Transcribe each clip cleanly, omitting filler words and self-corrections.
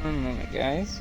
One moment, guys.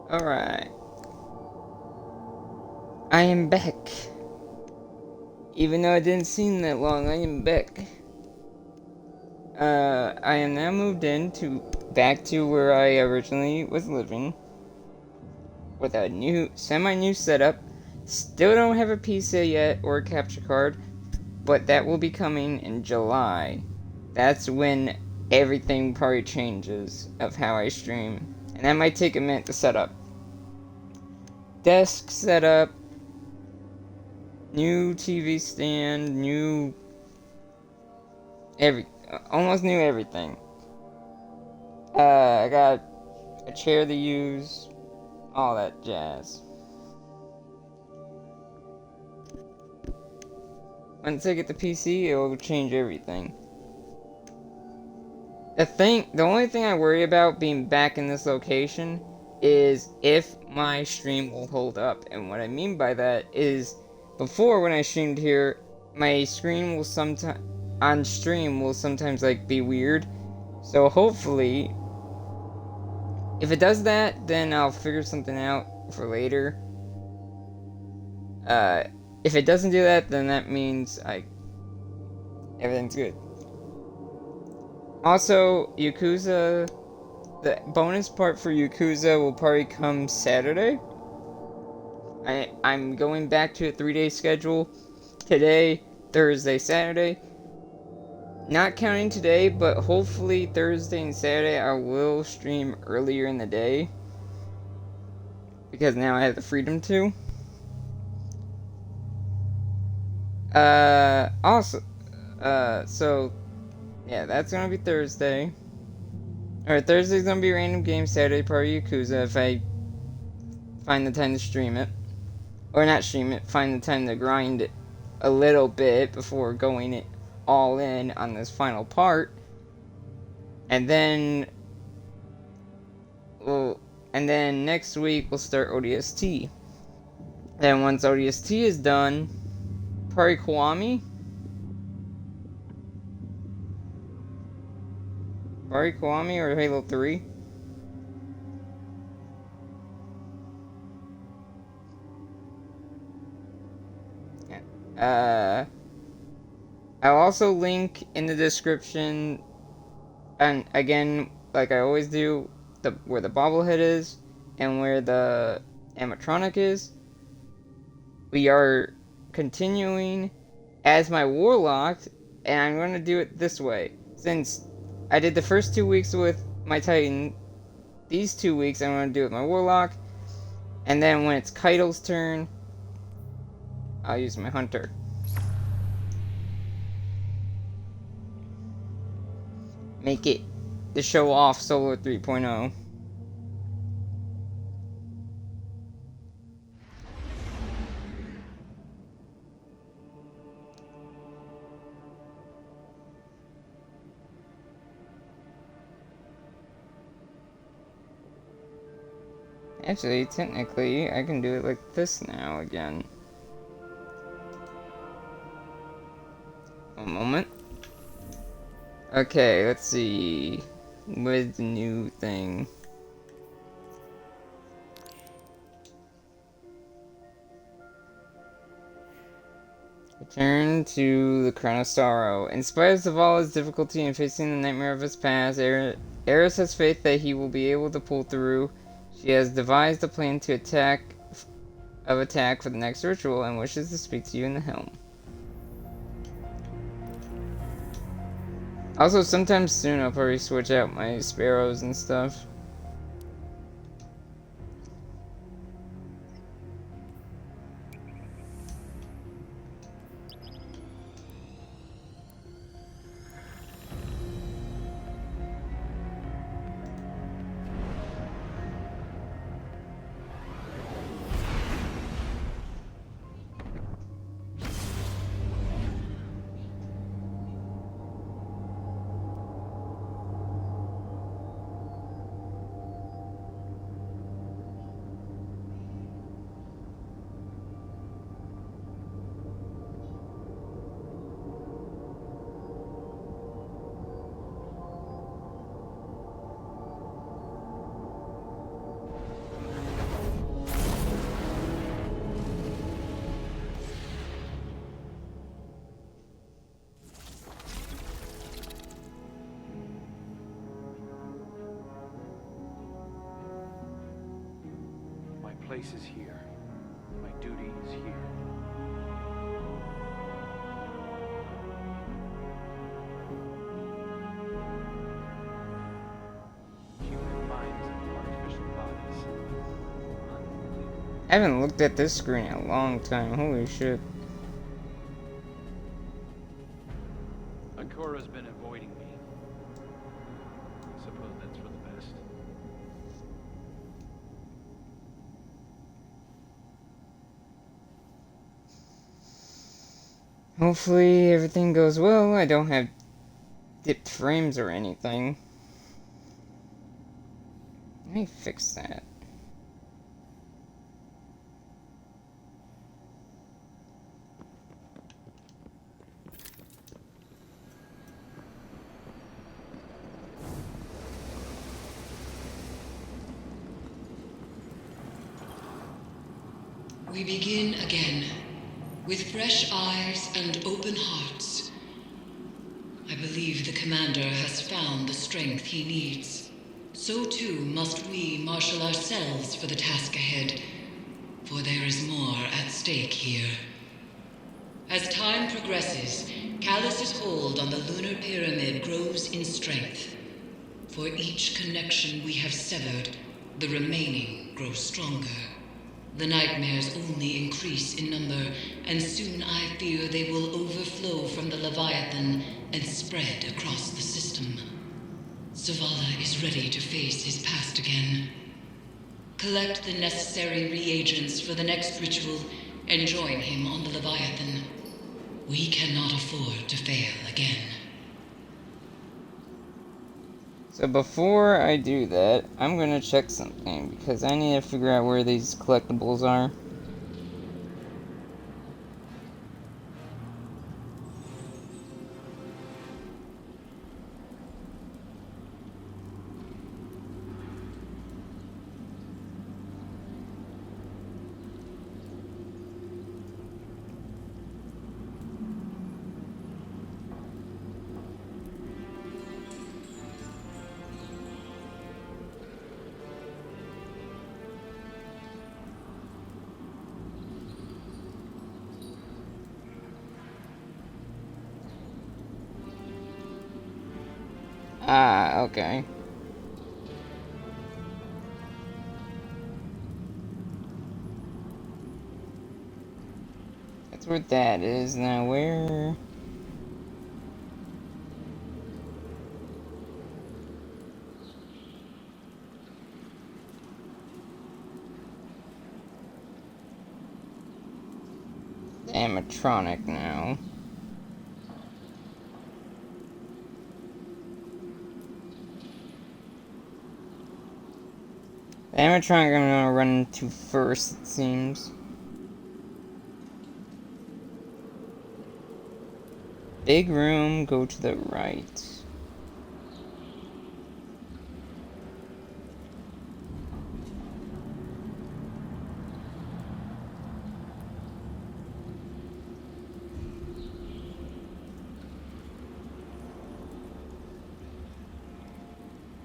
Alright. I am back. Even though it didn't seem that long, I am back. I am now moved back to where I originally was living. With a semi-new setup. Still don't have a PC yet or a capture card. But that will be coming in July. That's when everything probably changes of how I stream. And that might take a minute to set up. Desk setup, new TV stand, almost new everything. I got a chair to use, all that jazz. Once I get the PC, it will change everything. The only thing I worry about being back in this location is if my stream will hold up. And what I mean by that is, before when I streamed here, my screen will sometimes like be weird. So hopefully, if it does that, then I'll figure something out for later. If it doesn't do that, then that means everything's good. Also, Yakuza, the bonus part for Yakuza will probably come Saturday. I'm going back to a 3-day schedule. Today, Thursday, Saturday. Not counting today, but hopefully Thursday and Saturday I will stream earlier in the day. Because now I have the freedom to. So, yeah, that's gonna be Thursday. Alright, Thursday's gonna be random game, Saturday probably Yakuza if I find the time to stream it. Or not stream it, find the time to grind it a little bit before going it all in on this final part. And then next week we'll start ODST. Then once ODST is done, probably Kiwami or Halo 3. I'll also link in the description, and again, like I always do, where the bobblehead is and where the animatronic is. We are continuing as my warlock, and I'm going to do it this way. Since I did the first 2 weeks with my Titan, these 2 weeks I'm going to do it with my warlock, and then when it's Kaido's turn, I'll use my hunter. Make it the show off Solo 3.0. Actually, technically, I can do it like this now again. One moment. Okay, let's see. Where's the new thing? Return to the Crown of Sorrow. In spite of Zavala's difficulty in facing the nightmare of his past, Eris has faith that he will be able to pull through. She has devised a plan to attack for the next ritual and wishes to speak to you in the helm. Also, sometime soon I'll probably switch out my sparrows and stuff. My place is here. My duty is here. Human minds and artificial bodies. I haven't looked at this screen in a long time. Holy shit. Akura's been avoiding me. I suppose that's for the best. Hopefully everything goes well. I don't have dipped frames or anything. Let me fix that. We begin again, with fresh eyes and open hearts. I believe the commander has found the strength he needs. So too must we marshal ourselves for the task ahead, for there is more at stake here. As time progresses, Callus's hold on the lunar pyramid grows in strength. For each connection we have severed, the remaining grows stronger. The nightmares only increase in number, and soon I fear they will overflow from the Leviathan and spread across the system. Zavala is ready to face his past again. Collect the necessary reagents for the next ritual and join him on the Leviathan. We cannot afford to fail again. So before I do that, I'm gonna check something, because I need to figure out where these collectibles are. Ah, okay. That's where that is. Now where... the animatronic now. The animatronic I'm gonna run into first, it seems. Big room, go to the right.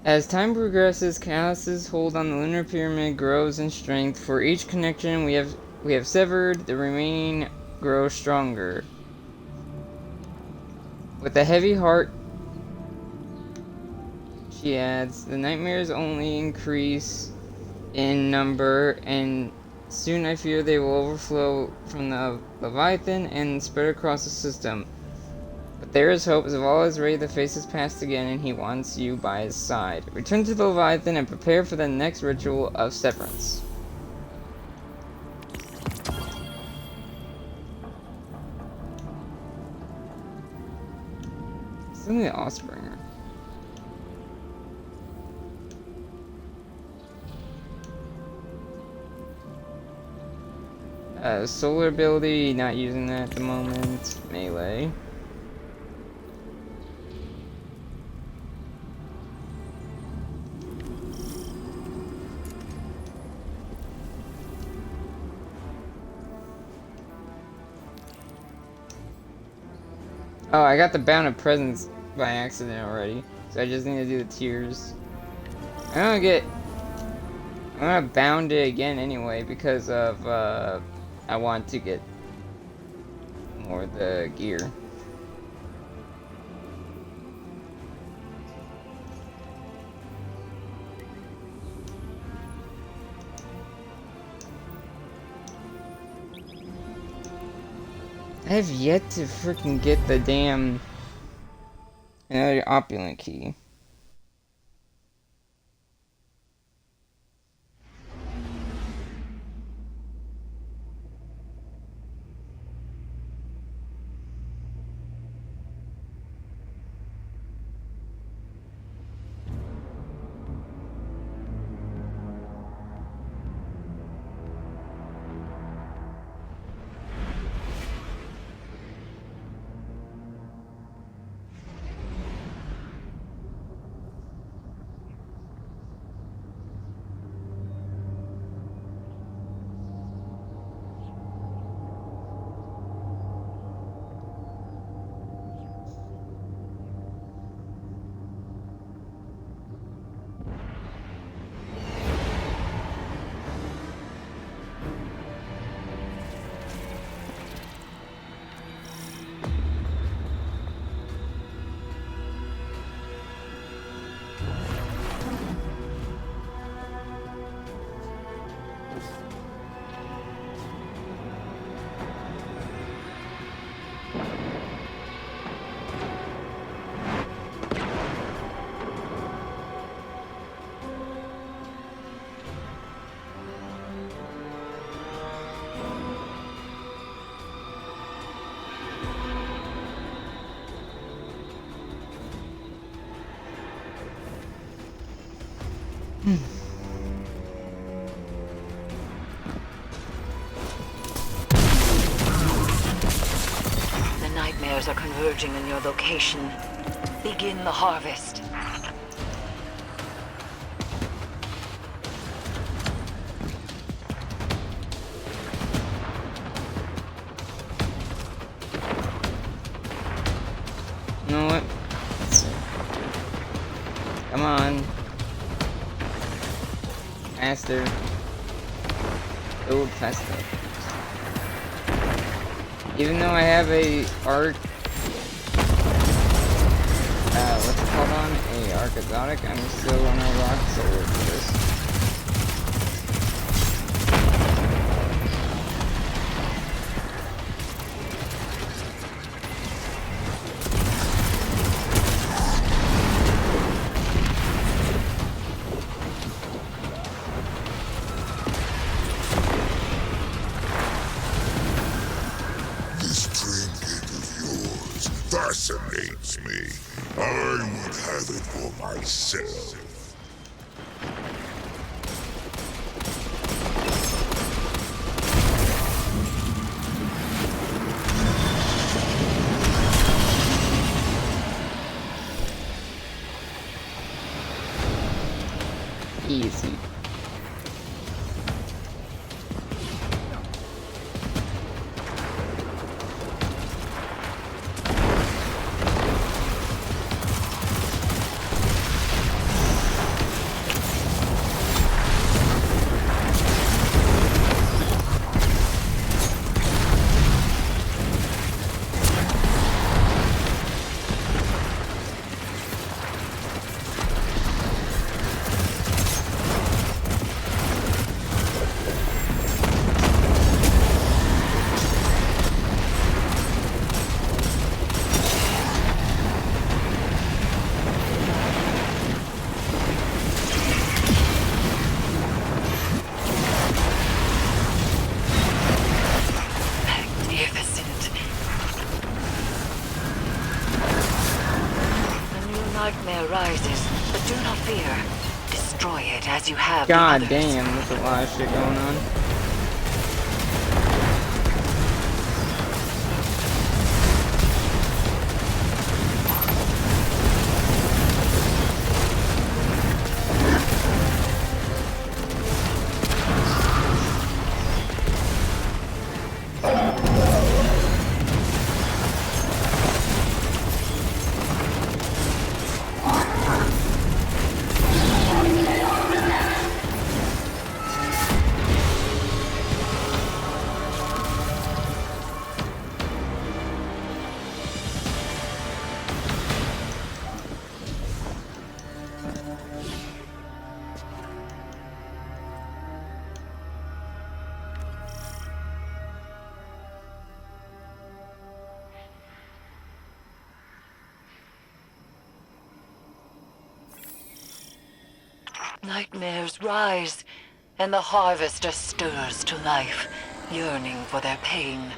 As time progresses, Callus's hold on the lunar pyramid grows in strength. For each connection we have severed, the remaining grow stronger. With a heavy heart, she adds, the nightmares only increase in number, and soon I fear they will overflow from the Leviathan and spread across the system. But there is hope. Zavala is ready to face his past again, and he wants you by his side. Return to the Leviathan and prepare for the next ritual of severance. Suddenly the Offspringer. Solar ability, not using that at the moment. Melee. Oh, I got the Bound of Presence by accident already. So I just need to do the tiers. I'm gonna bound it again anyway because of, I want to get more of the gear. I have yet to freaking get the damn another opulent key. The nightmares are converging in your location. Begin the harvest. You know what? Let's see. Come on. Faster. Go faster. Even though I have a arc, what's it called on? A arc exotic, I'm still gonna rock solar for this. Fascinates me. I would have it for myself. have the God others. damn, there's a lot of shit going on. Nightmares rise, and the harvester stirs to life, yearning for their pain.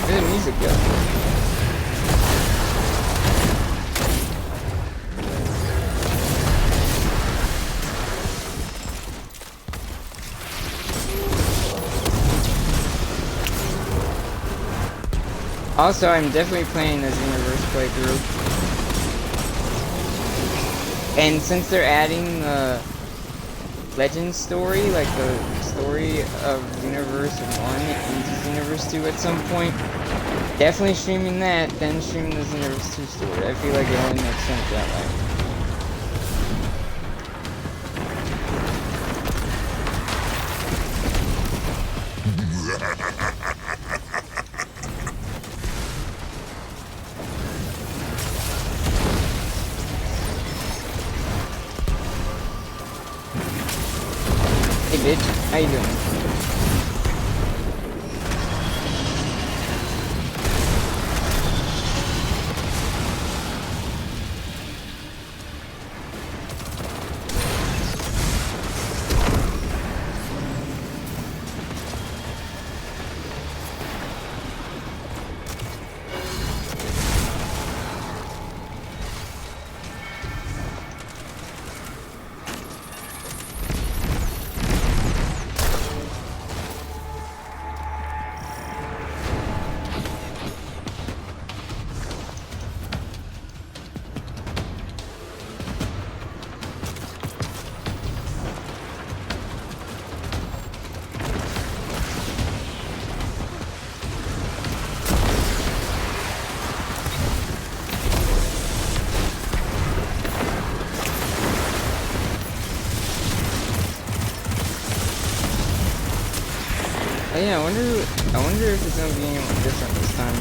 Where did the music go? Also, I'm definitely playing this universe playthrough. And since they're adding the Legend story, like the story of Universe 1 into Universe 2 at some point, definitely streaming that, then streaming the Universe 2 story. I feel like it only makes sense that way. Hey bitch, how you doing? Oh yeah, I wonder if it's gonna be anyone different this time.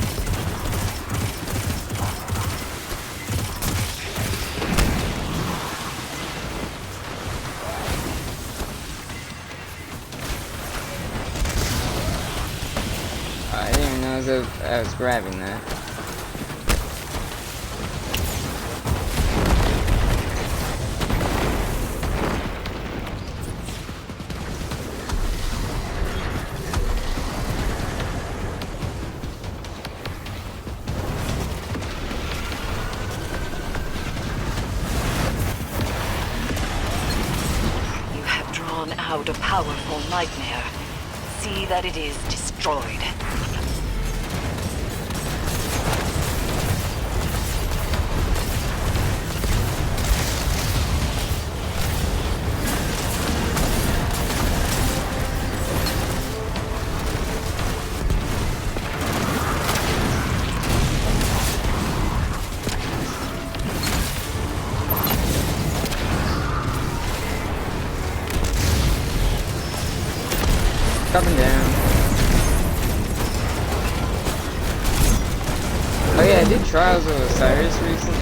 I didn't even know I was grabbing that. Out a powerful nightmare. See that it is destroyed. Coming down. Oh yeah, I did Trials of Osiris recently.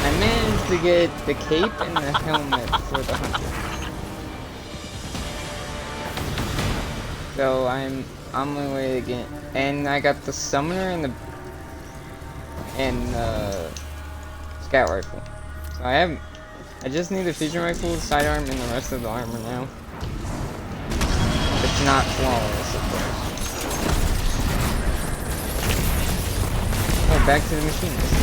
I managed to get the cape and the helmet for the hunter. So I'm on my way again, and I got the summoner and the scout rifle. So I just need the fusion rifle, sidearm, and the rest of the armor now. It's not flawless, of course. Oh, back to the machinist.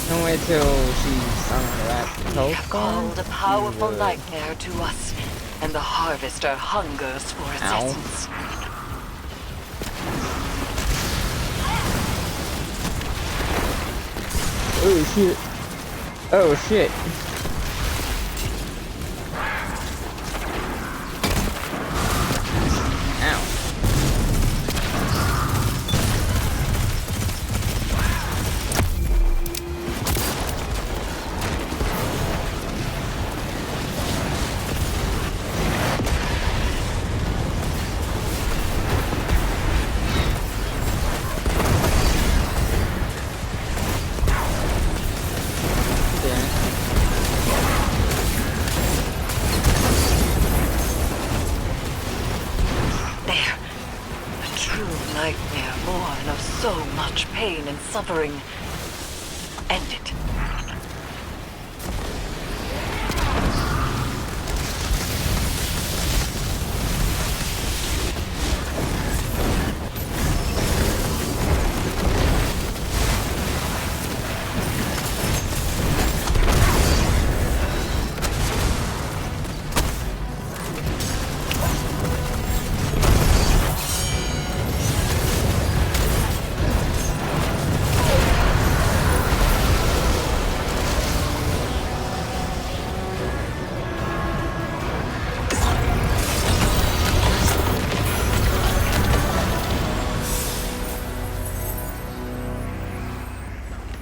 Don't wait till she's on her last We have called a powerful nightmare to us, and the harvester hungers for its Ow. essence. Oh shit. Oh shit. Ow. There. A true nightmare born of so much pain and suffering. End it.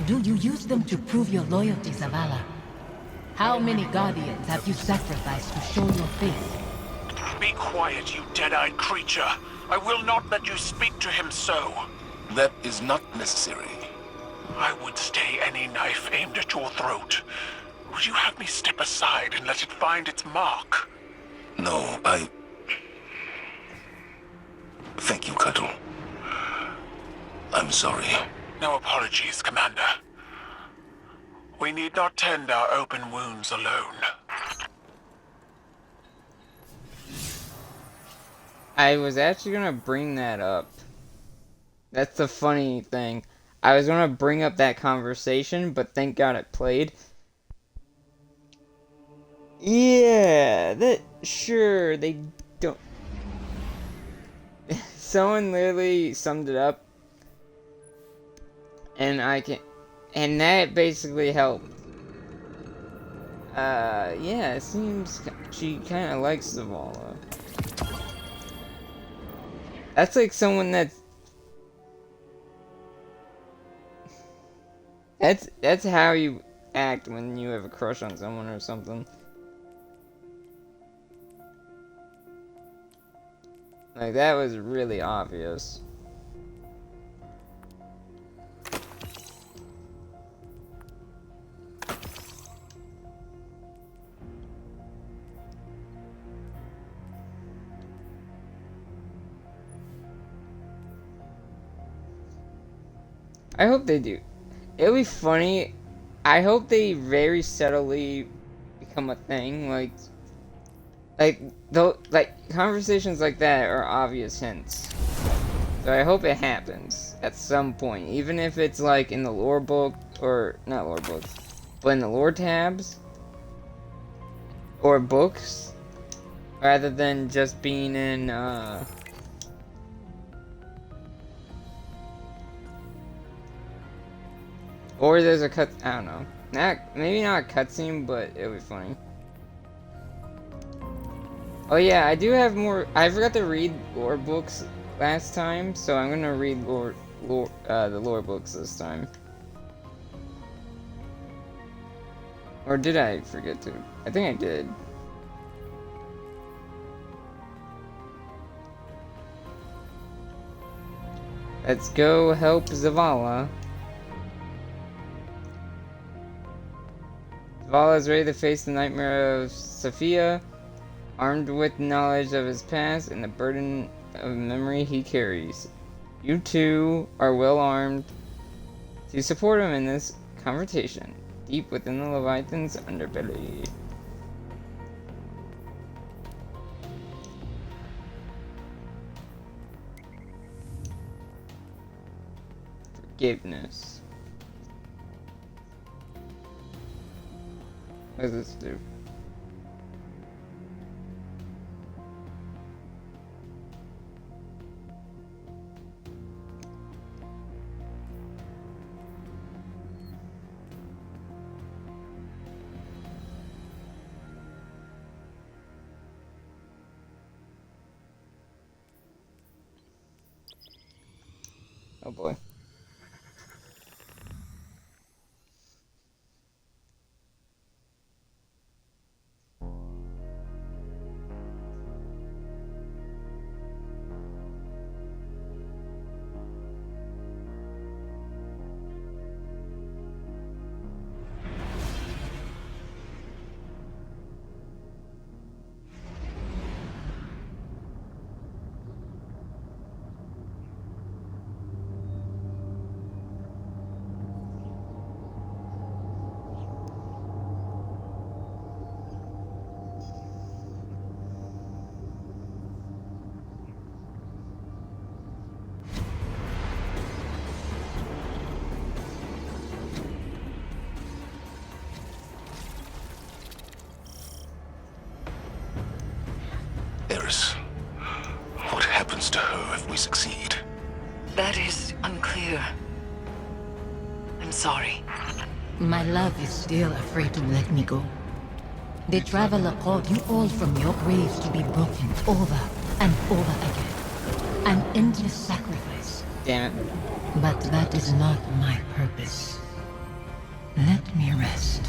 Do you use them to prove your loyalty, Zavala? How many Guardians have you sacrificed to show your faith? Be quiet, you dead-eyed creature. I will not let you speak to him so. That is not necessary. I would stay any knife aimed at your throat. Would you have me step aside and let it find its mark? No, Thank you, Cuddle. I'm sorry. No apologies, Commander. We need not tend our open wounds alone. I was actually gonna bring that up. That's the funny thing. I was gonna bring up that conversation, but thank God it played. Yeah, sure, they don't. Someone literally summed it up, and and that basically helped. Yeah, it seems she kind of likes Zavala. That's like someone that's how you act when you have a crush on someone or something. Like, that was really obvious. I hope they do. It'll be funny. I hope they very subtly become a thing. Like conversations like that are obvious hints. So I hope it happens at some point, even if it's like in the lore book, or not lore books, but in the lore tabs or books, rather than just being in or there's a cut. I don't know. Maybe not a cutscene, but it'll be funny. Oh yeah, I do have more. I forgot to read lore books last time, so I'm gonna read the lore books this time. Or did I forget to? I think I did. Let's go help Zavala. Zavala is ready to face the nightmare of Sophia, armed with knowledge of his past and the burden of memory he carries. You two are well armed to support him in this confrontation, deep within the Leviathan's underbelly. Forgiveness. What does this do? Oh boy. Eris, what happens to her if we succeed? That is unclear. I'm sorry. My love is still afraid to let me go. The Traveler called you all from your graves to be broken over and over again. An endless sacrifice. Damn it. But that is not my purpose. Let me rest.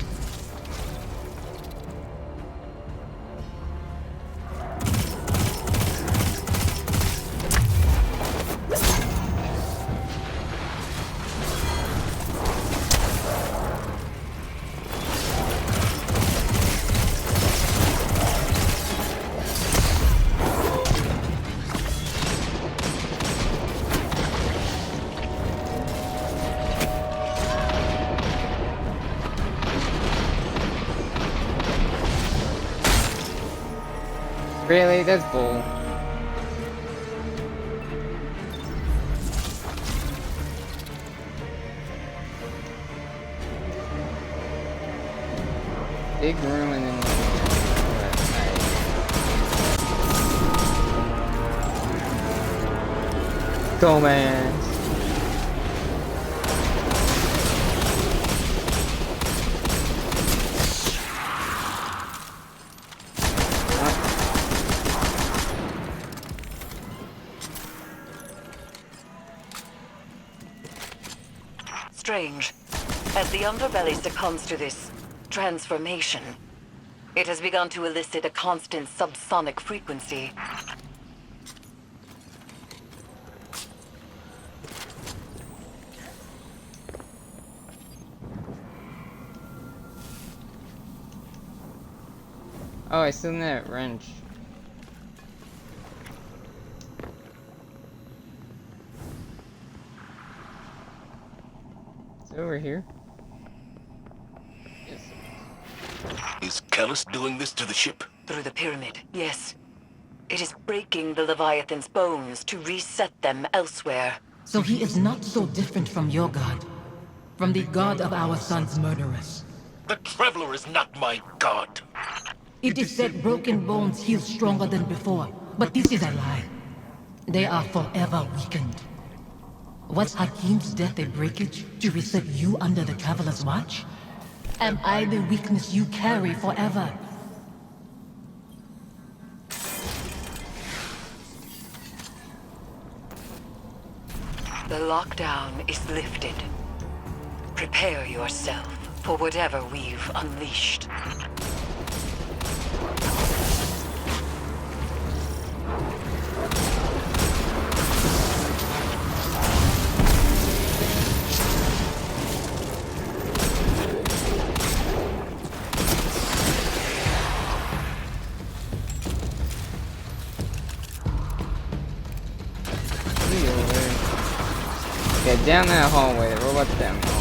Really? That's bull. Big room and then... Go, man. Strange. As the underbelly succumbs to this transformation, it has begun to elicit a constant subsonic frequency. Oh, I still need that wrench. Is it over here? Yes. Is Callus doing this to the ship? Through the pyramid, yes. It is breaking the Leviathan's bones to reset them elsewhere. So he is not so different from your god. From the god of our son's murderers. The Traveler is not my god. It is said broken bones heal stronger than before, but this is a lie. They are forever weakened. Was Hakim's death a breakage to reset you under the Traveler's watch? Am I the weakness you carry forever? The lockdown is lifted. Prepare yourself for whatever we've unleashed. down that hallway. The robot's down the hallway.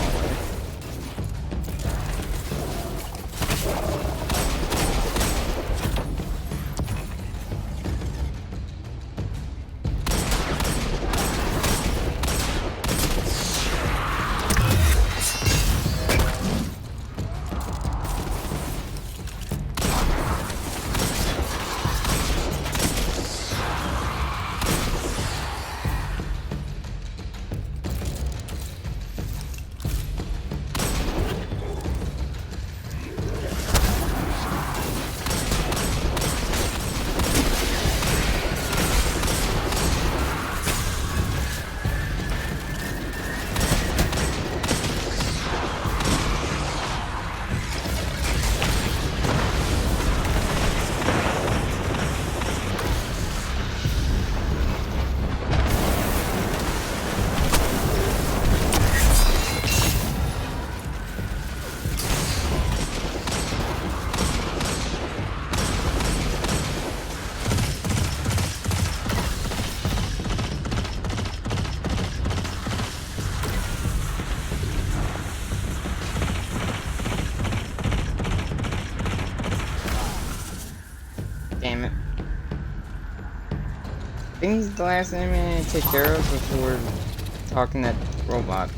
Damn it. I think he's the last enemy I need to take care of before talking to that robot.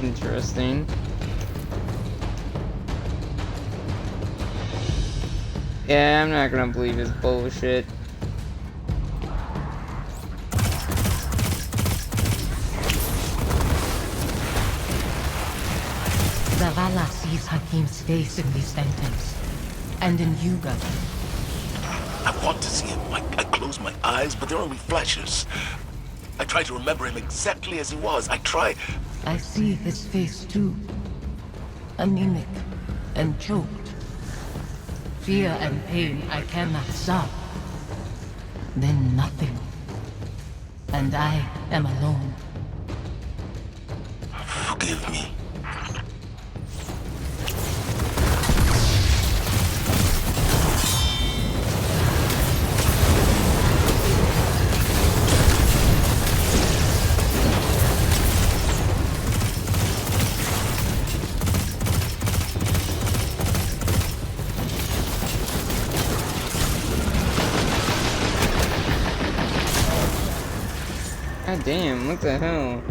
Interesting. Yeah, I'm not gonna believe his bullshit. Zavala sees Hakim's face in these phantoms. And in you, Gabi. I want to see him. I close my eyes, but they're only flashes. I try to remember him exactly as he was. I try. I see his face too. Anemic and choked. Fear and pain I cannot stop. Then nothing. And I am alone. Forgive me. God damn, what the hell?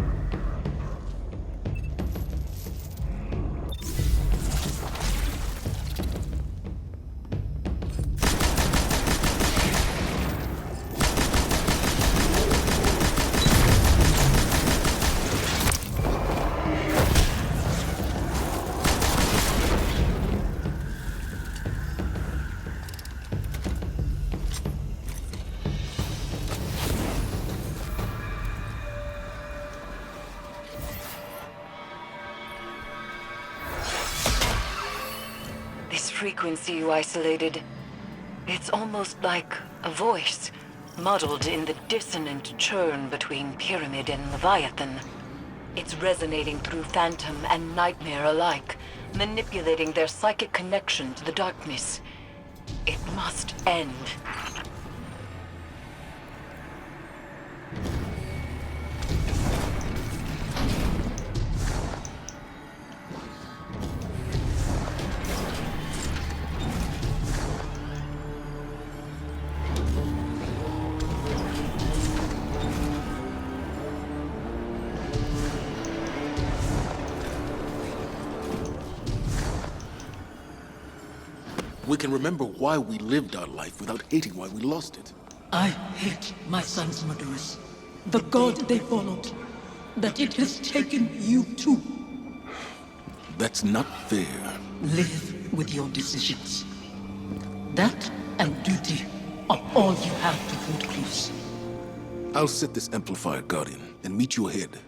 This frequency you isolated, it's almost like a voice, muddled in the dissonant churn between Pyramid and Leviathan. It's resonating through phantom and nightmare alike, manipulating their psychic connection to the darkness. It must end. We can remember why we lived our life without hating why we lost it. I hate my son's murderers. The god they followed. That it has taken you too. That's not fair. Live with your decisions. That and duty are all you have to hold close. I'll set this amplifier, Guardian, and meet you ahead.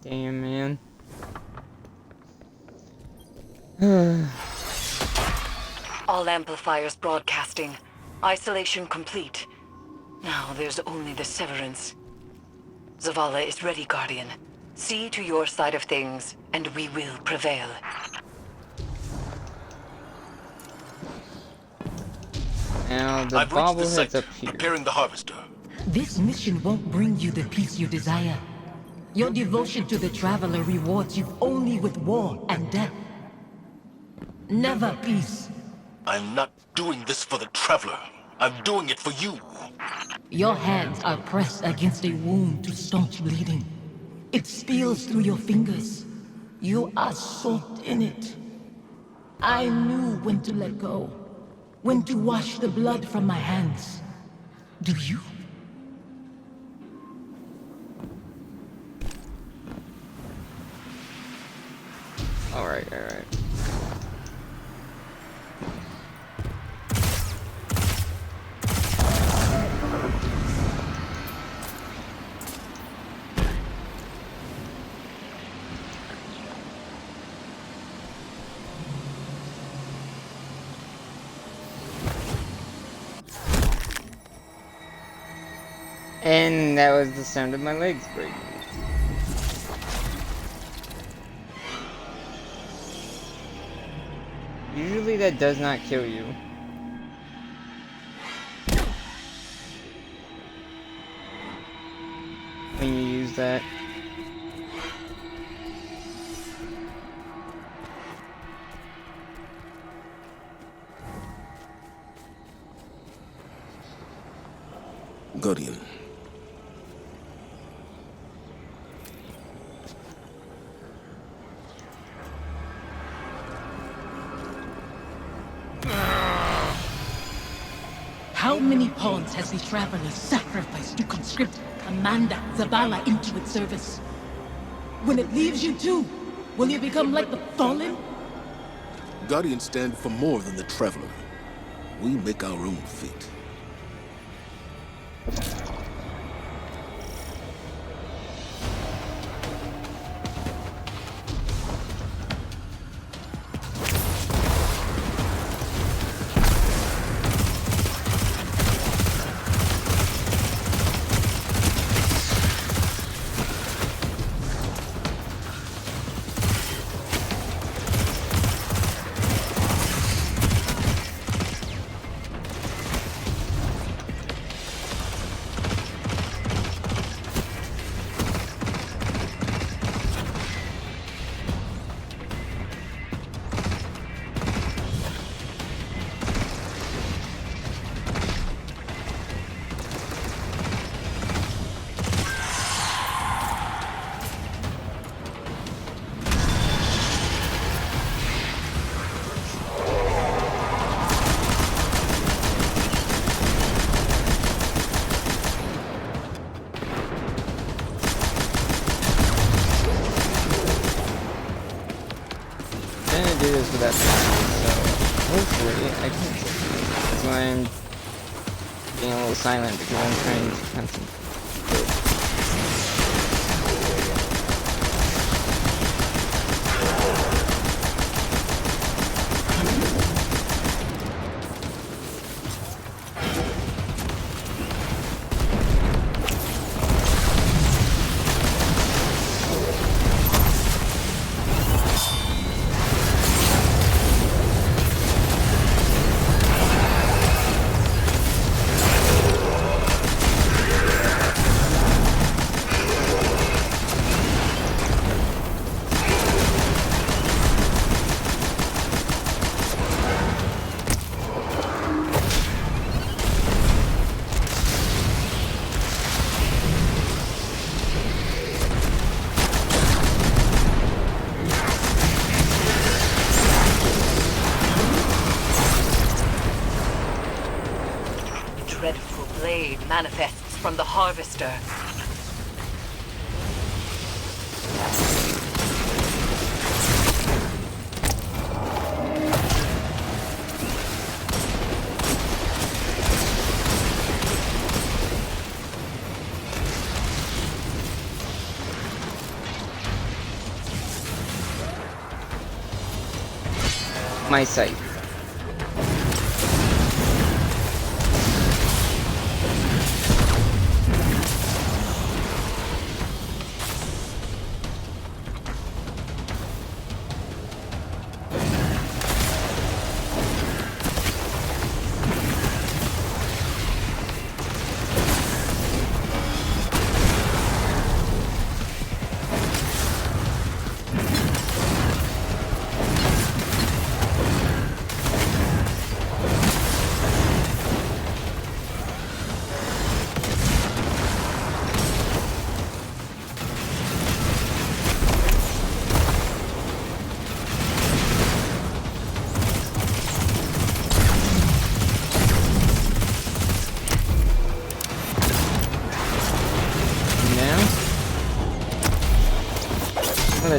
Damn, man. All amplifiers broadcasting. Isolation complete. Now there's only the severance. Zavala is ready, Guardian. See to your side of things, and we will prevail. Now the I've reached the bobblehead's site, up here. preparing the harvester. This mission won't bring you the peace you desire. Your devotion to the Traveler rewards you only with war and death. Never peace. I'm not doing this for the Traveler. I'm doing it for you. Your hands are pressed against a wound to staunch bleeding. It spills through your fingers. You are soaked in it. I knew when to let go. When to wash the blood from my hands. Do you? Alright, alright. And that was the sound of my legs breaking. Usually that does not kill you. When you use that. Guardian. How many pawns has the Traveler sacrificed to conscript Commander Zavala into its service? When it leaves you too, will you become like the Fallen? Guardians stand for more than the Traveler. We make our own fate. Do this with that sound, so hopefully I can. That's why I'm being a little silent because I'm trying to concentrate. manifests from the Harvester. My sight.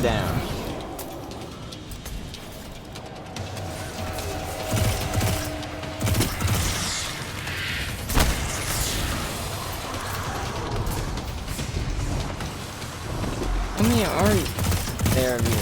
Down. How many are there of you?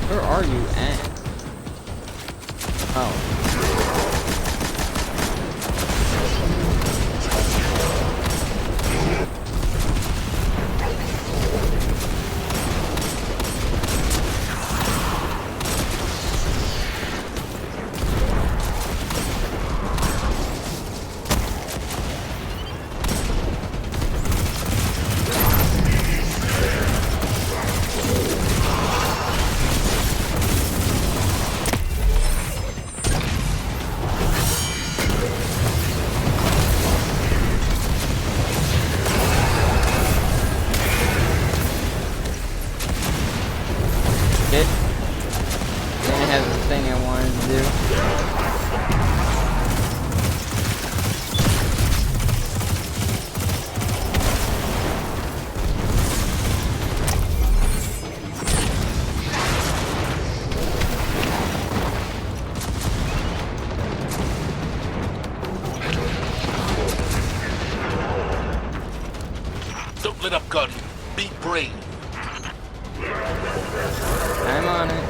Where are you at? Oh. It has the thing I wanted to do. Don't let up, Guardian. Be brave. I'm on it.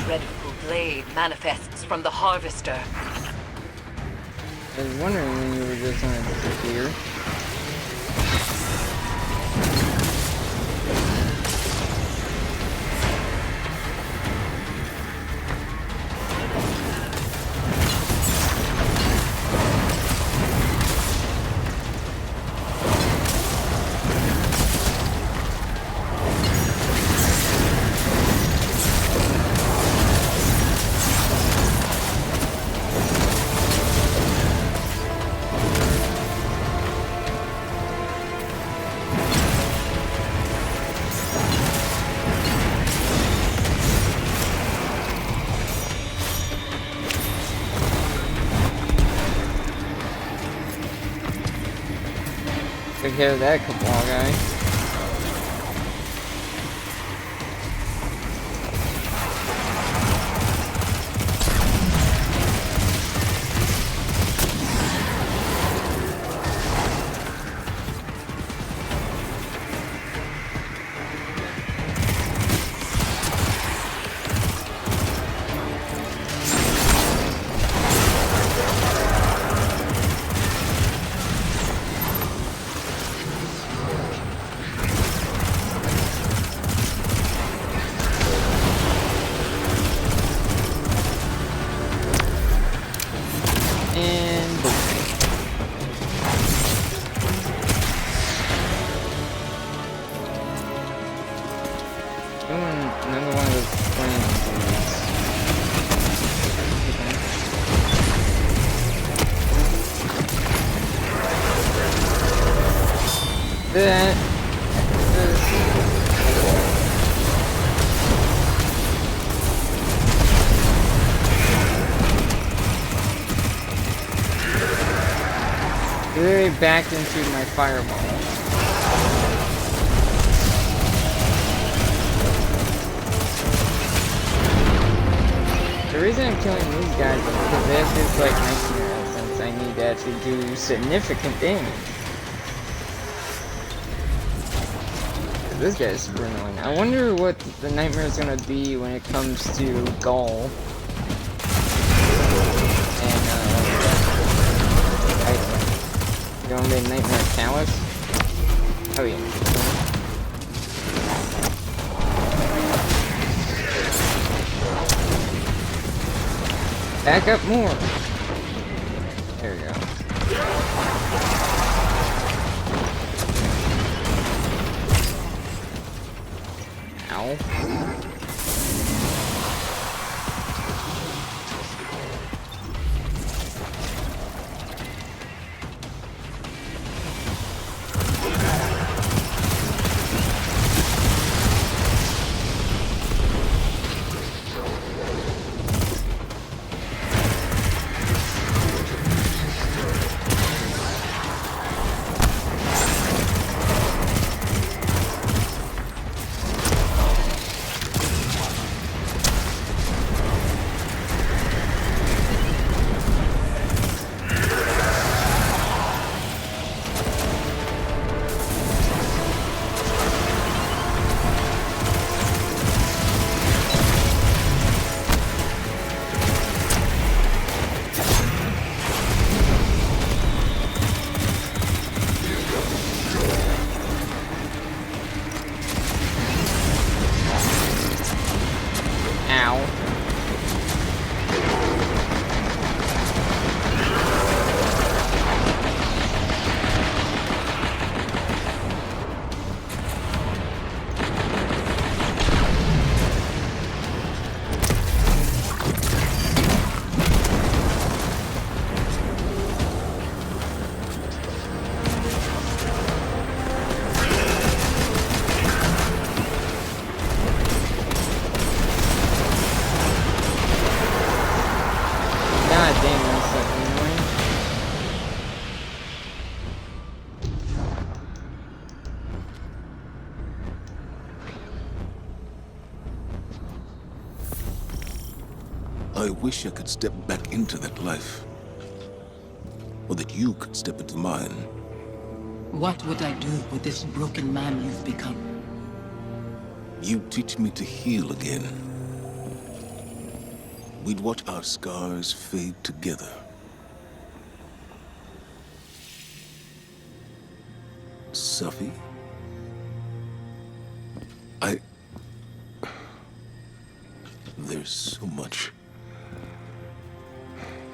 Dreadful blade manifests from the Harvester. I was wondering when you were just gonna disappear. Take care of that cabal guy. And boom. Doing another one of those plans. That literally backed into my fireball. The reason I'm killing these guys is because they have this like nightmare essence I need to actually do significant damage. This guy is super annoying. I wonder what the nightmare is gonna be when it comes to Gaul. And you want me to nightmare Callus? Oh yeah. Back up more. There we go. Ow. I wish I could step back into that life. Or that you could step into mine. What would I do with this broken man you've become? You teach me to heal again. We'd watch our scars fade together. Safi. I... There's so much.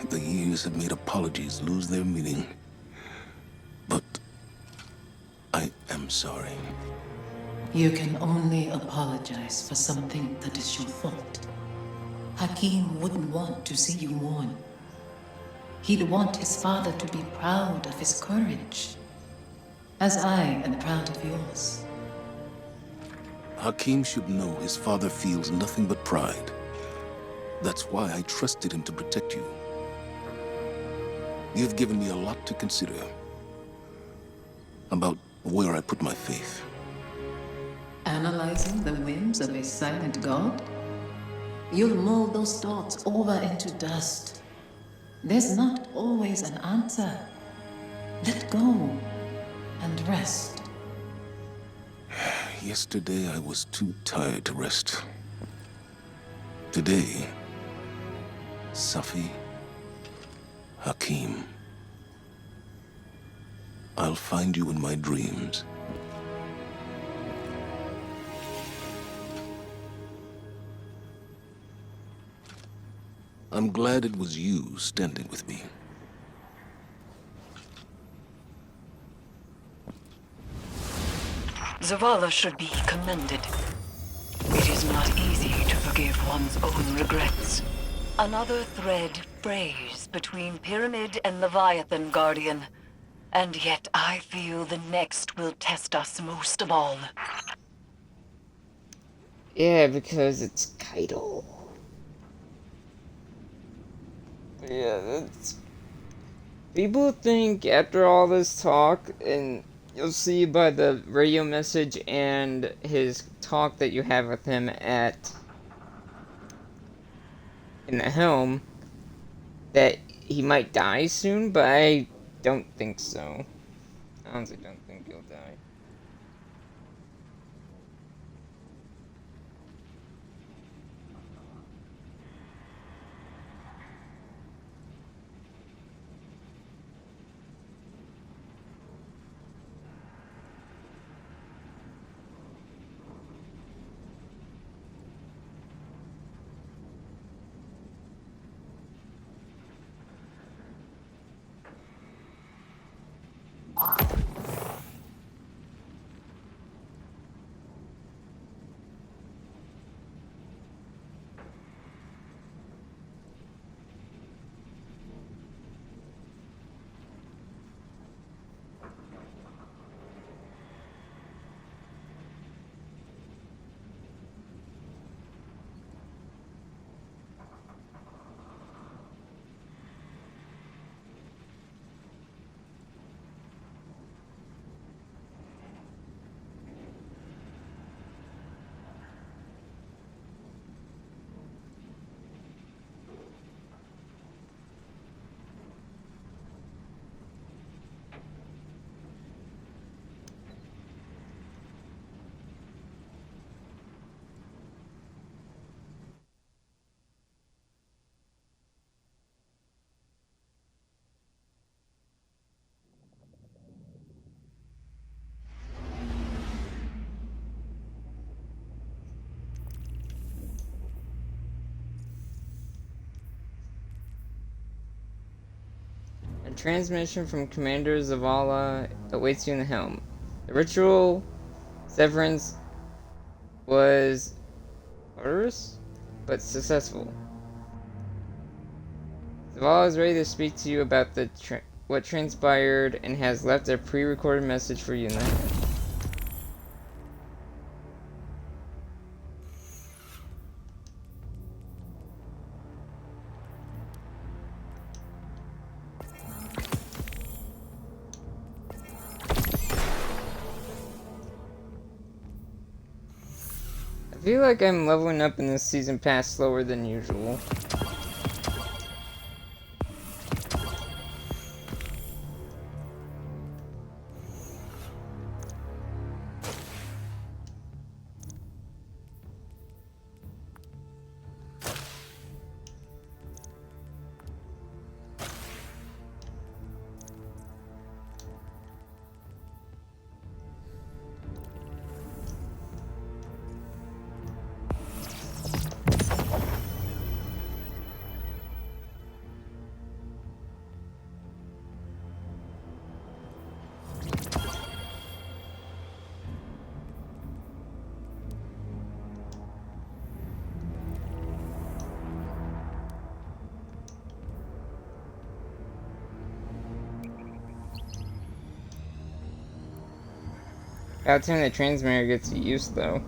The years have made apologies lose their meaning. But I am sorry. You can only apologize for something that is your fault. Hakim wouldn't want to see you mourn. He'd want his father to be proud of his courage, as I am proud of yours. Hakim should know his father feels nothing but pride. That's why I trusted him to protect you. You've given me a lot to consider about where I put my faith. Analyzing the whims of a silent god? You'll mold those thoughts over into dust. There's not always an answer. Let go and rest. Yesterday I was too tired to rest. Today, Safi, Hakim, I'll find you in my dreams. I'm glad it was you standing with me. Zavala should be commended. It is not easy to forgive one's own regrets. Another thread frays between Pyramid and Leviathan, Guardian. And yet I feel the next will test us most of all. Yeah, because it's Kaido. Yeah, that's... People think after all this talk, and you'll see by the radio message and his talk that you have with him in the helm, that he might die soon, but I don't think so. I honestly don't think he'll die. A transmission from Commander Zavala awaits you in the helm. The ritual severance was arduous, but successful. Zavala is ready to speak to you about what transpired and has left a pre-recorded message for you in the helm. I feel like I'm leveling up in this season pass slower than usual. By the time the transmitter gets used, though.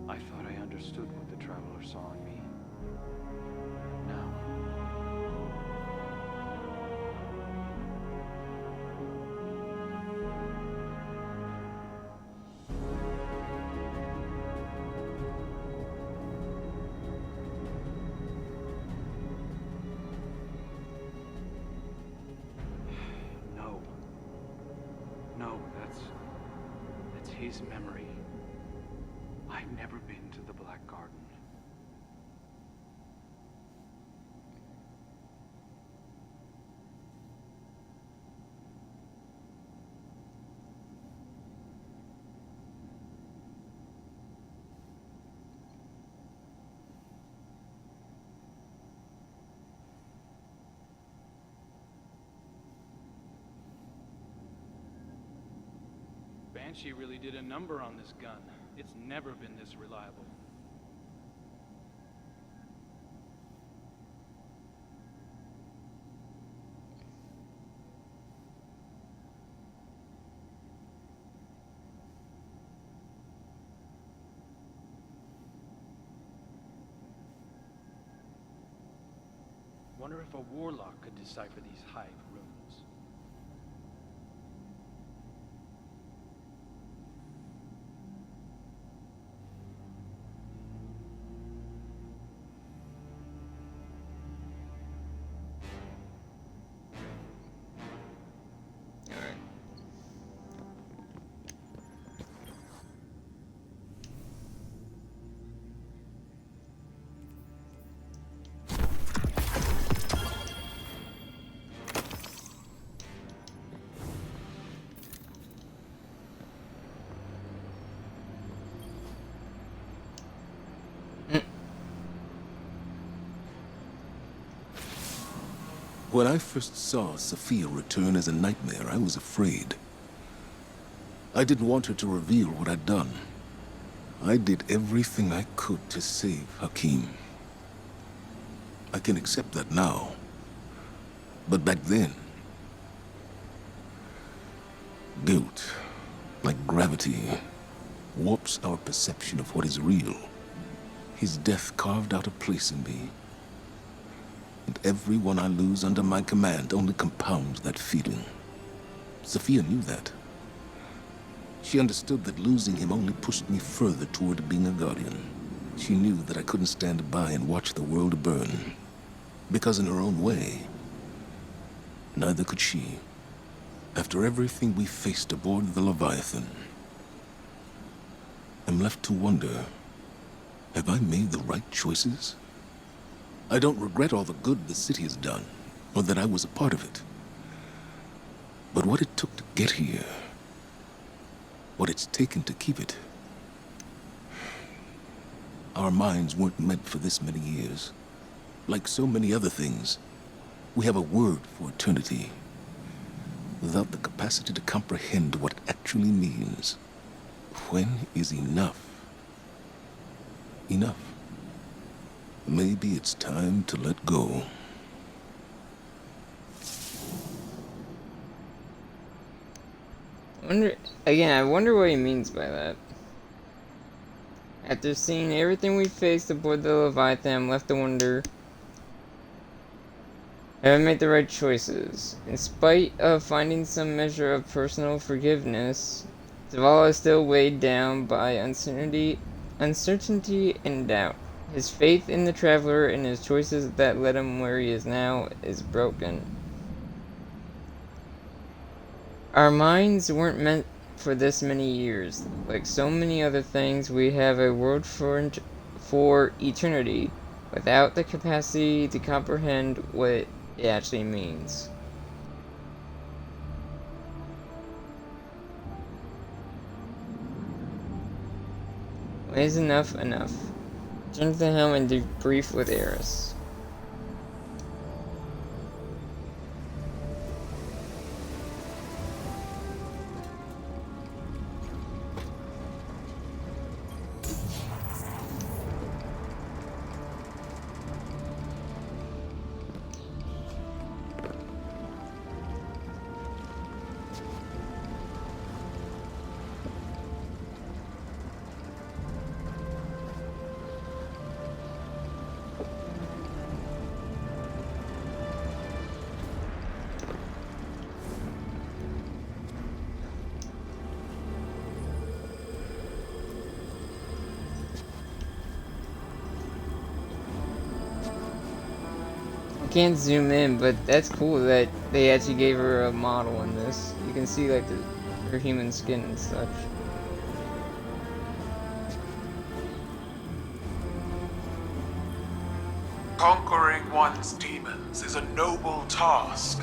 I thought I understood what the Traveler saw in me. Now, no. No, that's his memory. I've never been to the Black Garden. Banshee really did a number on this gun. It's never been this reliable. Wonder if a warlock could decipher these hive runes. Alright. When I first saw Sophia return as a nightmare, I was afraid. I didn't want her to reveal what I'd done. I did everything I could to save Hakim. I can accept that now. But back then, guilt, like gravity, warps our perception of what is real. His death carved out a place in me. And everyone I lose under my command only compounds that feeling. Sophia knew that. She understood that losing him only pushed me further toward being a guardian. She knew that I couldn't stand by and watch the world burn. Because in her own way, neither could she. After everything we faced aboard the Leviathan, I'm left to wonder, have I made the right choices? I don't regret all the good the city has done, or that I was a part of it. But what it took to get here, what it's taken to keep it. Our minds weren't meant for this many years. Like so many other things, we have a word for eternity, without the capacity to comprehend what it actually means. When is enough? Enough. Maybe it's time to let go. I wonder what he means by that. After seeing everything we faced aboard the Leviathan, I'm left to wonder, have I made the right choices? In spite of finding some measure of personal forgiveness, Zavala is still weighed down by uncertainty and doubt. His faith in the Traveler and his choices that led him where he is now is broken. Our minds weren't meant for this many years. Like so many other things, we have a world for eternity without the capacity to comprehend what it actually means. When is enough enough? Turn to the helm and debrief with Eris. Can't zoom in, but that's cool that they actually gave her a model in this. You can see like her human skin and such. Conquering one's demons is a noble task.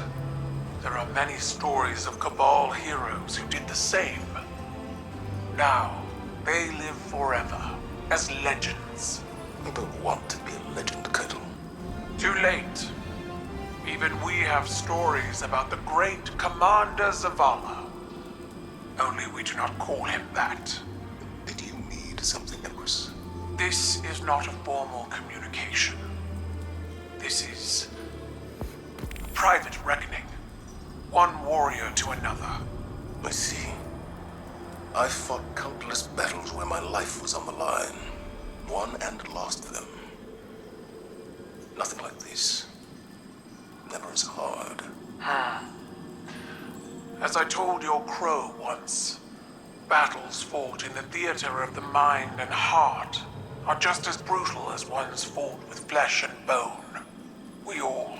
There are many stories of Cabal heroes who did the same. Now, they live forever as legends. I don't want to be a legend, Kettle. Too late. Even we have stories about the great Commander Zavala. Only we do not call him that. Did you need something, Empress? This is not a formal communication. This is private reckoning. One warrior to another. I see. I fought countless battles where my life was on the line. Won and lost them. Nothing like this. Never as hard. As I told your crow once, battles fought in the theater of the mind and heart are just as brutal as ones fought with flesh and bone. We all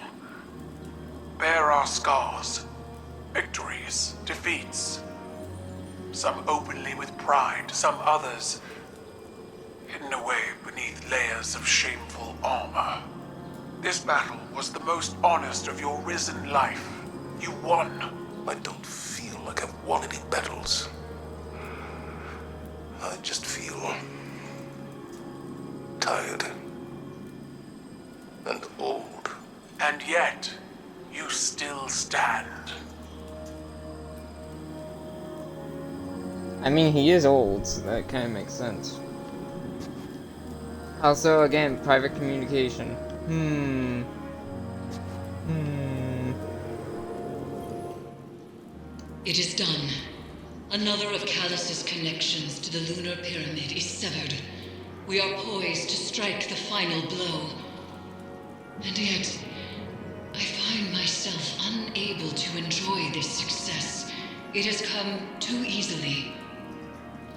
bear our scars, victories, defeats. Some openly with pride, some others hidden away beneath layers of shameful armor. This battle was the most honest of your risen life. You won. I don't feel like I've won any battles. I just feel tired and old. And yet, you still stand. I mean, he is old, so that kind of makes sense. Also, again, private communication. It is done. Another of Callus's connections to the lunar pyramid is severed. We are poised to strike the final blow. And yet, I find myself unable to enjoy this success. It has come too easily.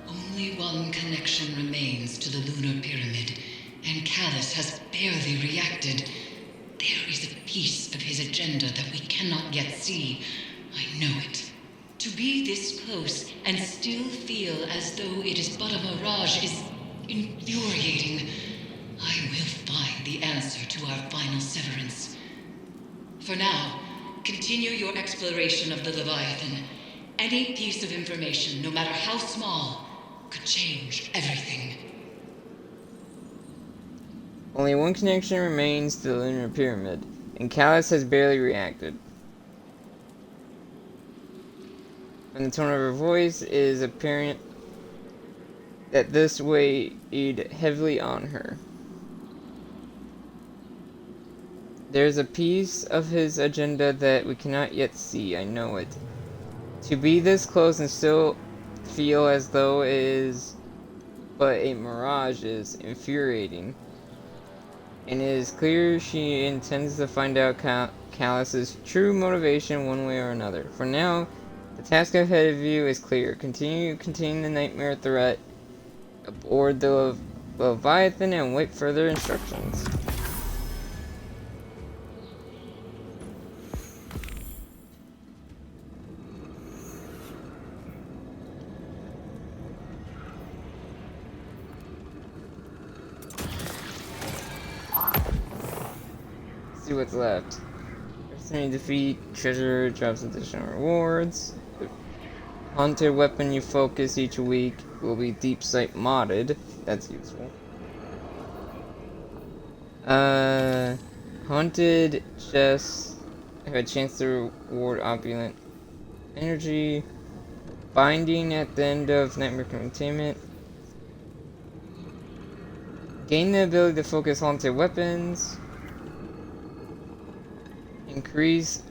Only one connection remains to the lunar pyramid, and Callus has barely reacted. There is a piece of his agenda that we cannot yet see. I know it. To be this close and still feel as though it is but a mirage is infuriating. I will find the answer to our final severance. For now, continue your exploration of the Leviathan. Any piece of information, no matter how small, could change everything. Only one connection remains to the lunar pyramid, and Callus has barely reacted. And the tone of her voice is apparent that this weighed heavily on her. There's a piece of his agenda that we cannot yet see, I know it. To be this close and still feel as though it is but a mirage is infuriating. And it is clear she intends to find out Callus's true motivation one way or another. For now, the task ahead of you is clear. Continue containing the nightmare threat aboard the Leviathan and wait further instructions. see what's left. Every time you defeat, treasure drops additional rewards. The haunted weapon you focus each week will be deep sight modded. That's useful. Haunted chests have a chance to reward opulent energy. Binding at the end of Nightmare Containment. Gain the ability to focus haunted weapons. Increase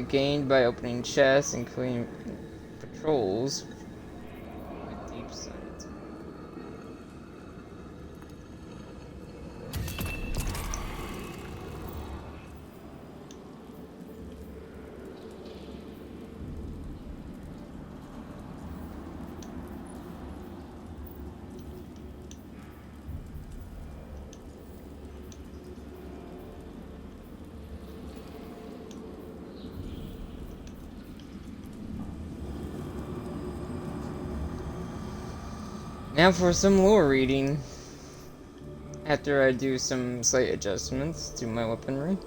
gained by opening chests, including patrols with deep sight. Now for some lore reading, after I do some slight adjustments to my weaponry.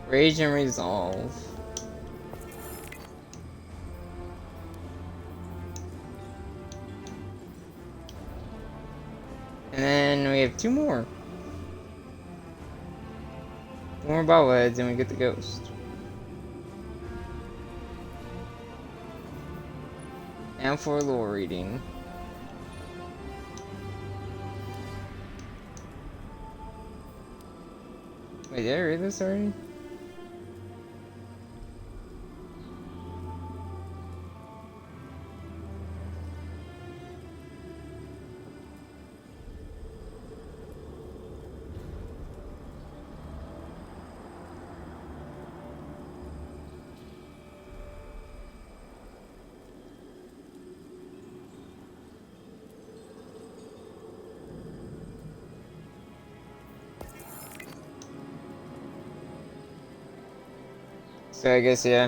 Rage and Resolve. And then we have two more. More bobbleheads and we get the ghost. Now for lore reading. Wait, did I read this already? So I guess, yeah.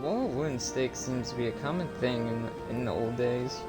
Wall of wooden stakes seems to be a common thing in the old days.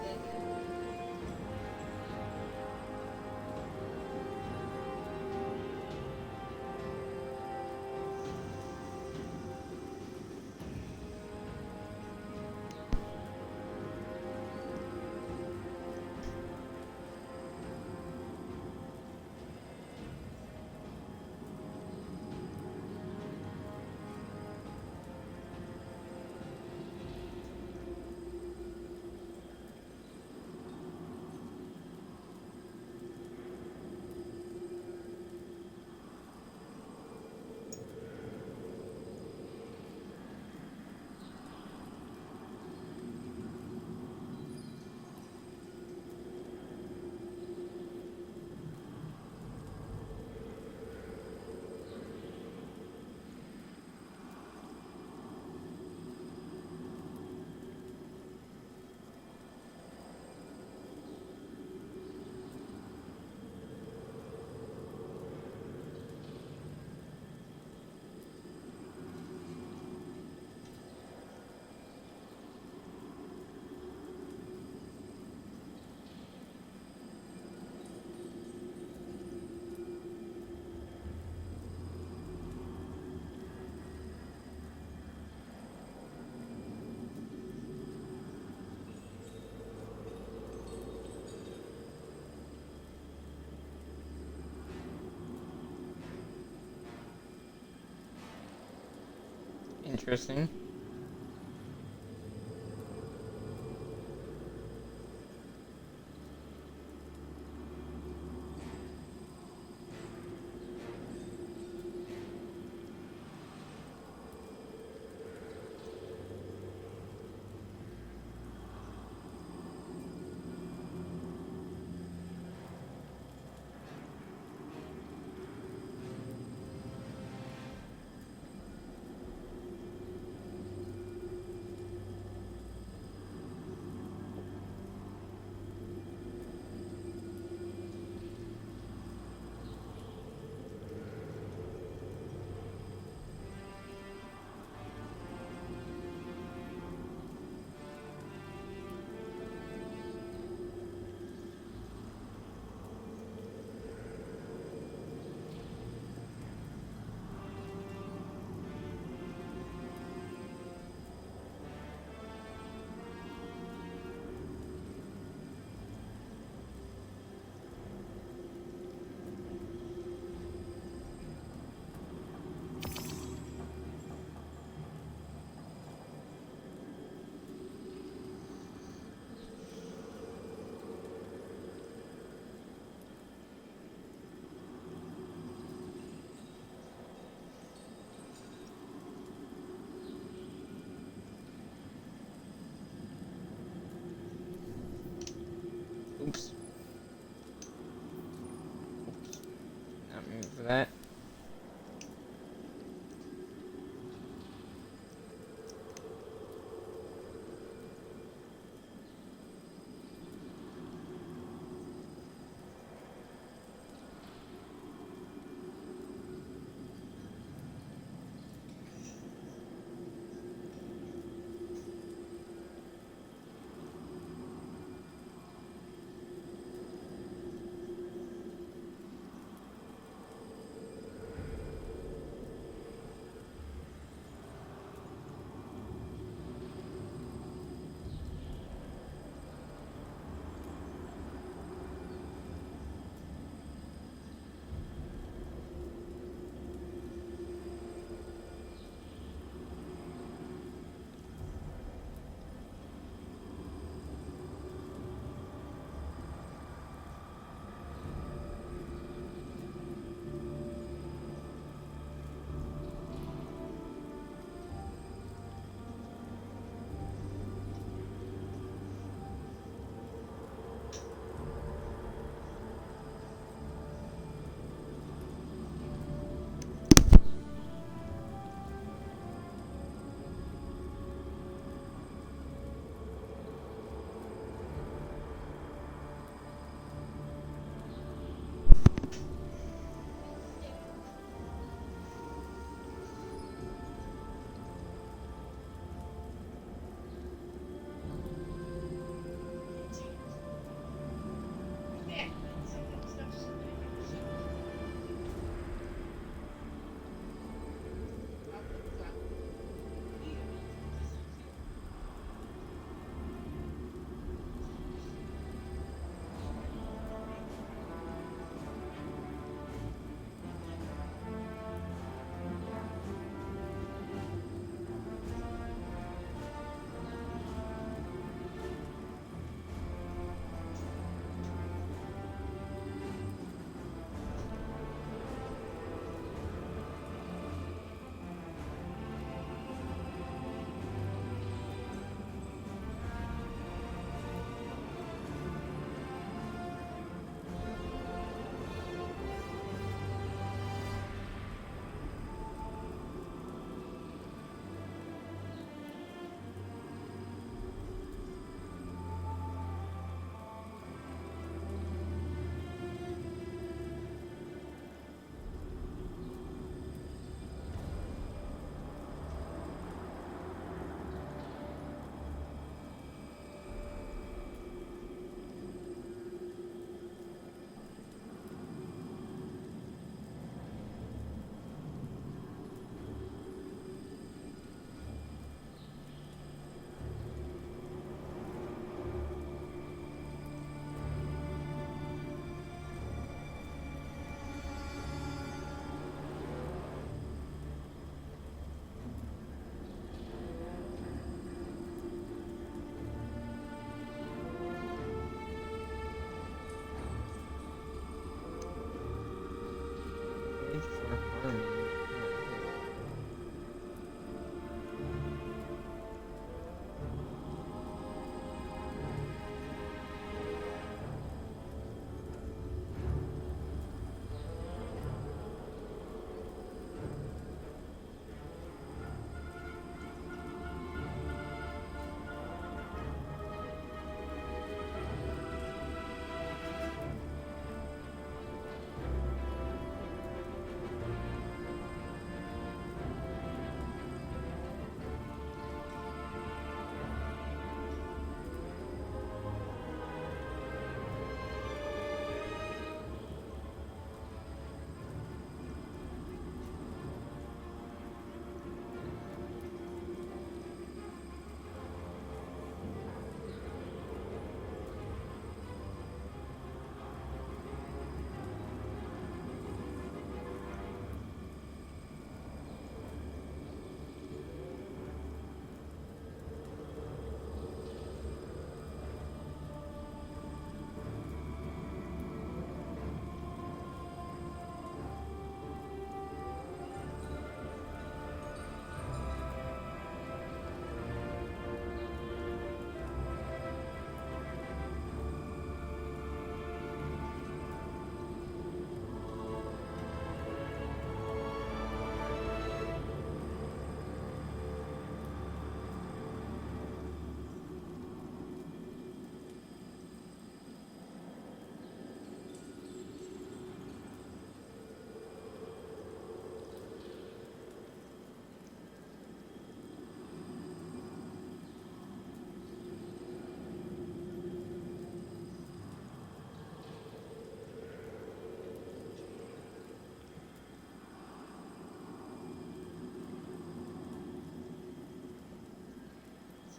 Interesting. Oops. Not meaning for that.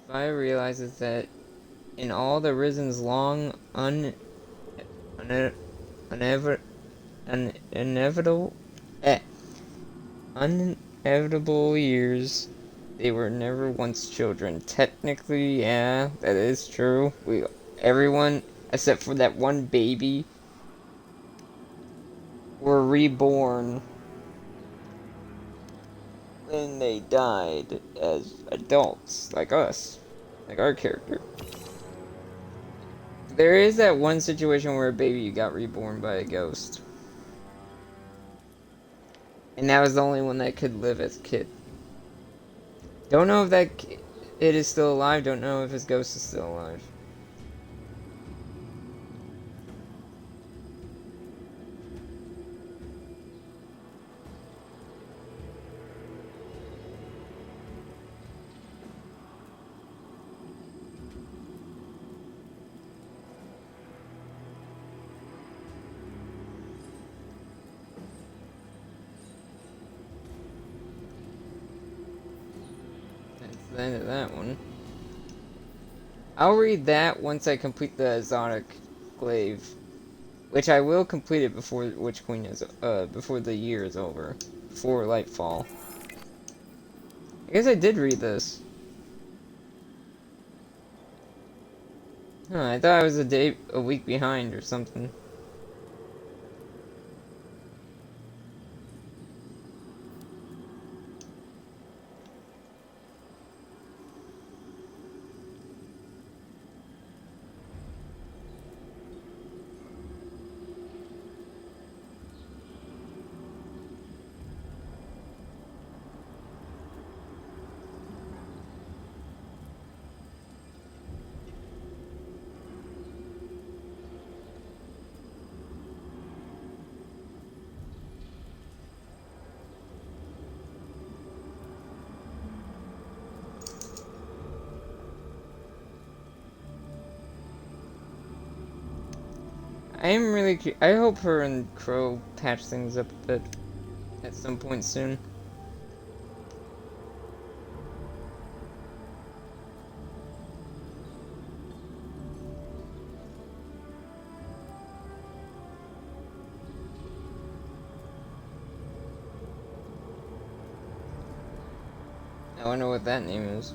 Fire realizes that in all the Risen's long, une- unever, inevitable, unevitable years, they were never once children. Technically, yeah, that is true. Everyone, except for that one baby, were reborn when they died as adults, like us, like our character. There is that one situation where a baby got reborn by a ghost. And that was the only one that could live as a kid. Don't know if that kid is still alive, don't know if his ghost is still alive. That's the end of that one. I'll read that once I complete the exotic glaive. Which I will complete it before Witch Queen is, before the year is over. Before Lightfall. I guess I did read this. Huh, I thought I was a week behind or something. I am really I hope her and Crow patch things up a bit at some point soon. I wonder what that name is.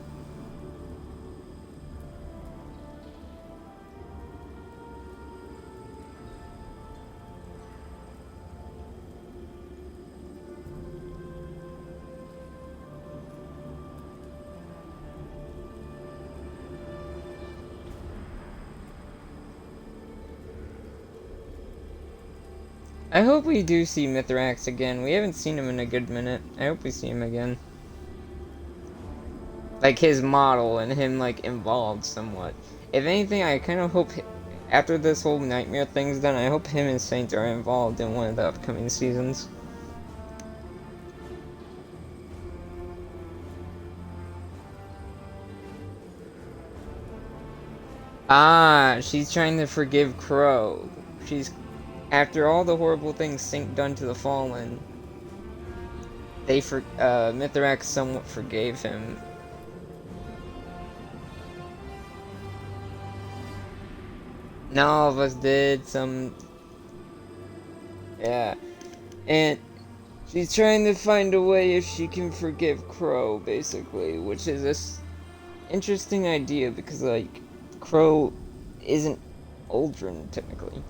I hope we do see Mithrax again. We haven't seen him in a good minute. I hope we see him again. Like his model and him like involved somewhat. If anything, I kind of hope after this whole nightmare thing's done, I hope him and Saint are involved in one of the upcoming seasons. Ah, she's trying to forgive Crow. She's after all the horrible things Saint done to the Fallen. Mithrax somewhat forgave him. Not all of us did. Yeah, and she's trying to find a way if she can forgive Crow, basically, which is this interesting idea because like Crow isn't Uldren technically.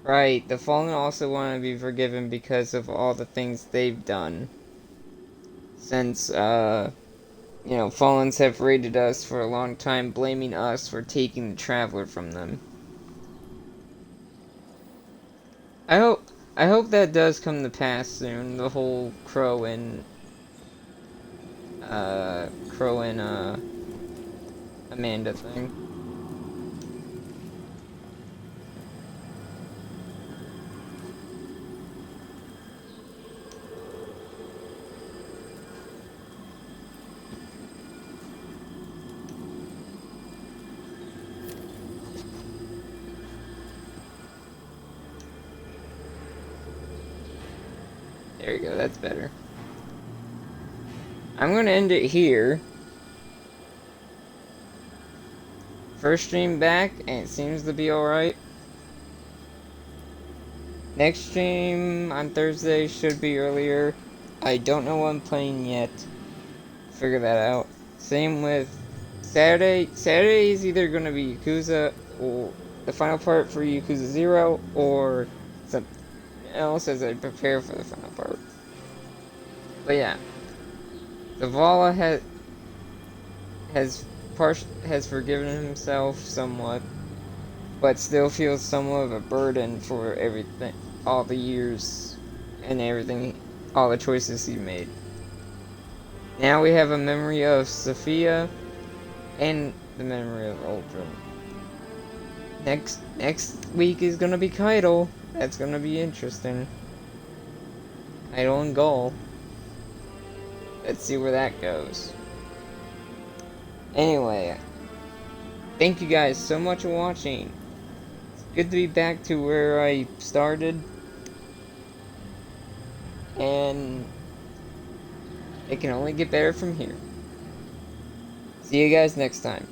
Right, the Fallen also want to be forgiven because of all the things they've done. Since, you know, Fallens have raided us for a long time, blaming us for taking the Traveler from them. I hope that does come to pass soon, the whole Crow and, Amanda thing. There you go, that's better. I'm gonna end it here. First stream back, and it seems to be alright. Next stream on Thursday should be earlier. I don't know what I'm playing yet. Figure that out. Same with Saturday. Saturday is either gonna be Yakuza or the final part for Yakuza 0 or something else as I prepare for the final part. But yeah. Zavala has forgiven himself somewhat, but still feels somewhat of a burden for everything, all the years and everything, all the choices he made. Now we have a memory of Sophia and the memory of Ultra. Next week is gonna be Kaido. That's gonna be interesting. Kaido and Gull. Let's see where that goes. Anyway, thank you guys so much for watching. It's good to be back to where I started. And it can only get better from here. See you guys next time.